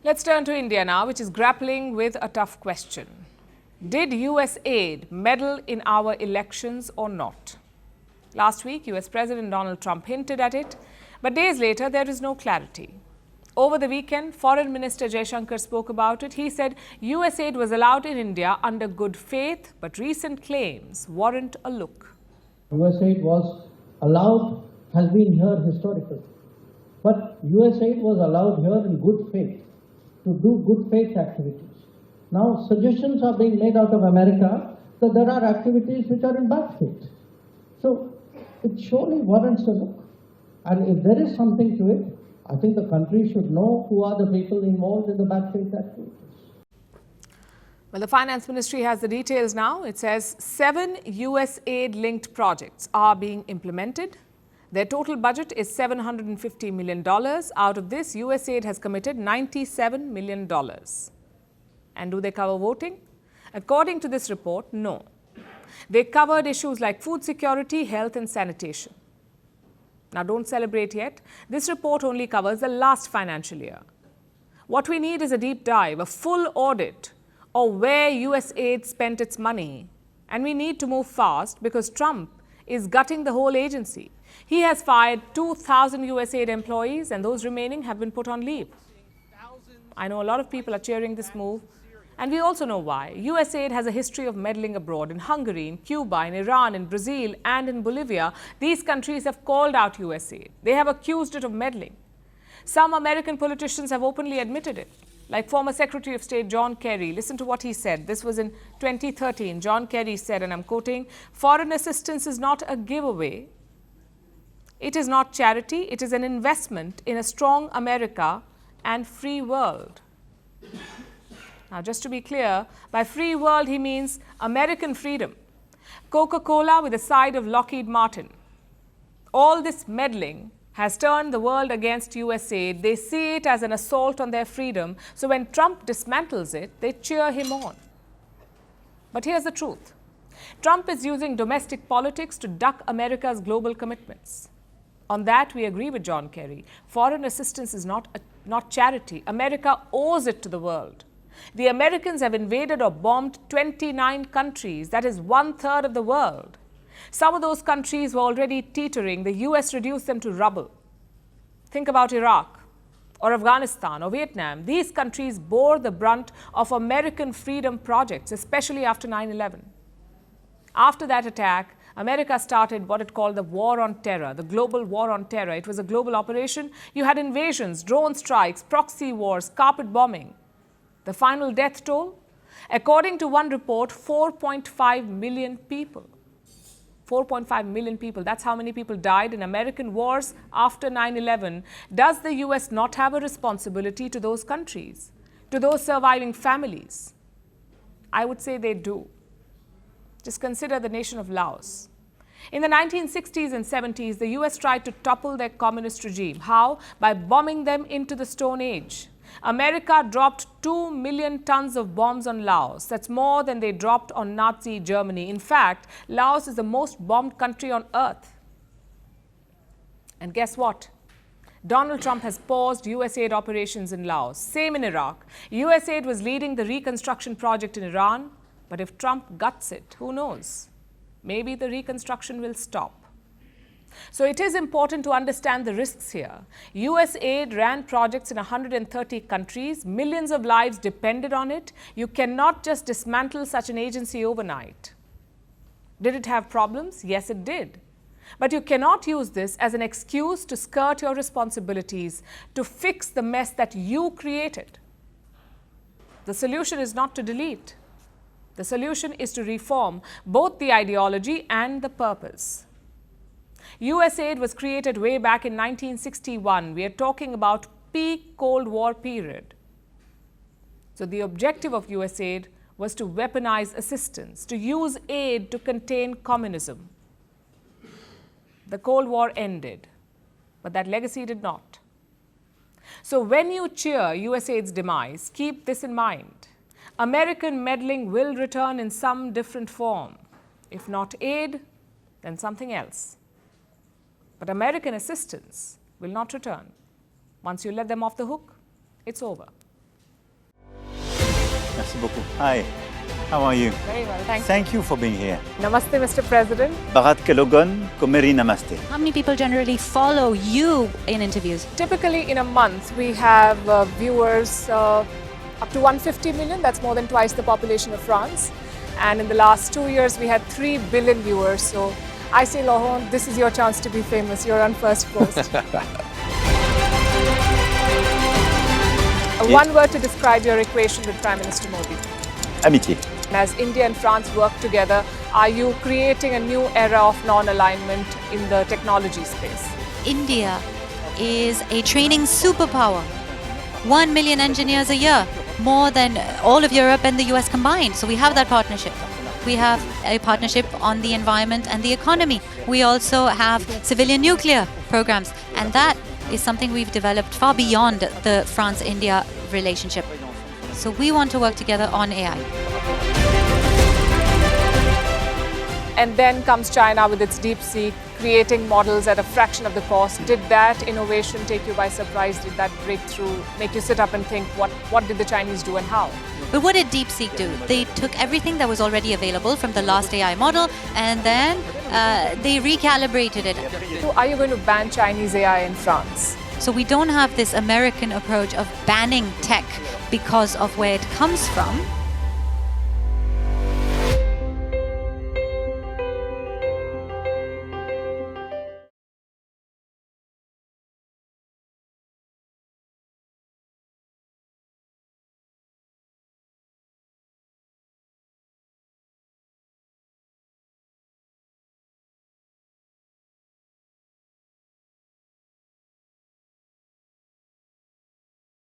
Let's turn to India now, which is grappling with a tough question. Did USAID meddle in our elections or not? Last week, US President Donald Trump hinted at it, but days later, there is no clarity. Over the weekend, Foreign Minister Jaishankar spoke about it. He said USAID was allowed in India under good faith, but recent claims warrant a look. USAID was allowed, has been here historically, but USAID was allowed here in good faith, to do good faith activities. Now, suggestions are being made out of America that there are activities which are in bad faith. So, it surely warrants a look. And if there is something to it, I think the country should know who are the people involved in the bad faith activities. Well, the Finance Ministry has the details now. It says 7 USAID-linked projects are being implemented. Their total budget is $750 million. Out of this, USAID has committed $97 million. And do they cover voting? According to this report, no. They covered issues like food security, health and sanitation. Now, don't celebrate yet. This report only covers the last financial year. What we need is a deep dive, a full audit of where USAID spent its money. And we need to move fast because Trump is gutting the whole agency. He has fired 2,000 USAID employees and those remaining have been put on leave. I know a lot of people are cheering this move, and we also know why. USAID has a history of meddling abroad. In Hungary, in Cuba, in Iran, in Brazil and in Bolivia, these countries have called out USAID. They have accused it of meddling. Some American politicians have openly admitted it, like former Secretary of State John Kerry. Listen to what he said. This was in 2013. John Kerry said, and I'm quoting, "Foreign assistance is not a giveaway. It is not charity. It is an investment in a strong America and free world." Now, just to be clear, by free world, he means American freedom. Coca-Cola with a side of Lockheed Martin. All this meddling has turned the world against USAID. They see it as an assault on their freedom. So when Trump dismantles it, they cheer him on. But here's the truth. Trump is using domestic politics to duck America's global commitments. On that, we agree with John Kerry. Foreign assistance is not charity. America owes it to the world. The Americans have invaded or bombed 29 countries. That is 1/3 of the world. Some of those countries were already teetering. The US reduced them to rubble. Think about Iraq or Afghanistan or Vietnam. These countries bore the brunt of American freedom projects, especially after 9/11. After that attack, America started what it called the War on Terror, the global war on terror. It was a global operation. You had invasions, drone strikes, proxy wars, carpet bombing. The final death toll? According to one report, 4.5 million people. 4.5 million people. That's how many people died in American wars after 9/11. Does the US not have a responsibility to those countries, to those surviving families? I would say they do. Just consider the nation of Laos. In the 1960s and 70s, the US tried to topple their communist regime. How? By bombing them into the Stone Age. America dropped 2 million tons of bombs on Laos. That's more than they dropped on Nazi Germany. In fact, Laos is the most bombed country on earth. And guess what? Donald Trump has paused USAID operations in Laos. Same in Iraq. USAID was leading the reconstruction project in Iran. But if Trump guts it, who knows? Maybe the reconstruction will stop. So it is important to understand the risks here. USAID ran projects in 130 countries. Millions of lives depended on it. You cannot just dismantle such an agency overnight. Did it have problems? Yes, it did. But you cannot use this as an excuse to skirt your responsibilities, to fix the mess that you created. The solution is not to delete. The solution is to reform both the ideology and the purpose. USAID was created way back in 1961. We are talking about peak Cold War period. So the objective of USAID was to weaponize assistance, to use aid to contain communism. The Cold War ended, but that legacy did not. So when you cheer USAID's demise, keep this in mind. American meddling will return in some different form. If not aid, then something else. But American assistance will not return. Once you let them off the hook, it's over. Merci beaucoup. Hi, how are you? Very well, thank you. Thank you for being here. Namaste, Mr. President. Bharat Kelogon, Komeri Namaste. How many people generally follow you in interviews? Typically, in a month, we have viewers up to 150 million. That's more than twice the population of France. And in the last 2 years, we had 3 billion viewers. So I say, Laurent, this is your chance to be famous. You're on Firstpost. One word to describe your equation with Prime Minister Modi. Amitié. As India and France work together, are you creating a new era of non-alignment in the technology space? India is a training superpower. 1 million engineers a year, more than all of Europe and the US combined. So we have that partnership. We have a partnership on the environment and the economy. We also have civilian nuclear programs, and that is something we've developed far beyond the France-India relationship. So we want to work together on AI. And then comes China with its DeepSeek, creating models at a fraction of the cost. Did that innovation take you by surprise? Did that breakthrough make you sit up and think, what did the Chinese do and how? But what did DeepSeek do? They took everything that was already available from the last AI model, and then they recalibrated it. So are you going to ban Chinese AI in France? So we don't have this American approach of banning tech because of where it comes from.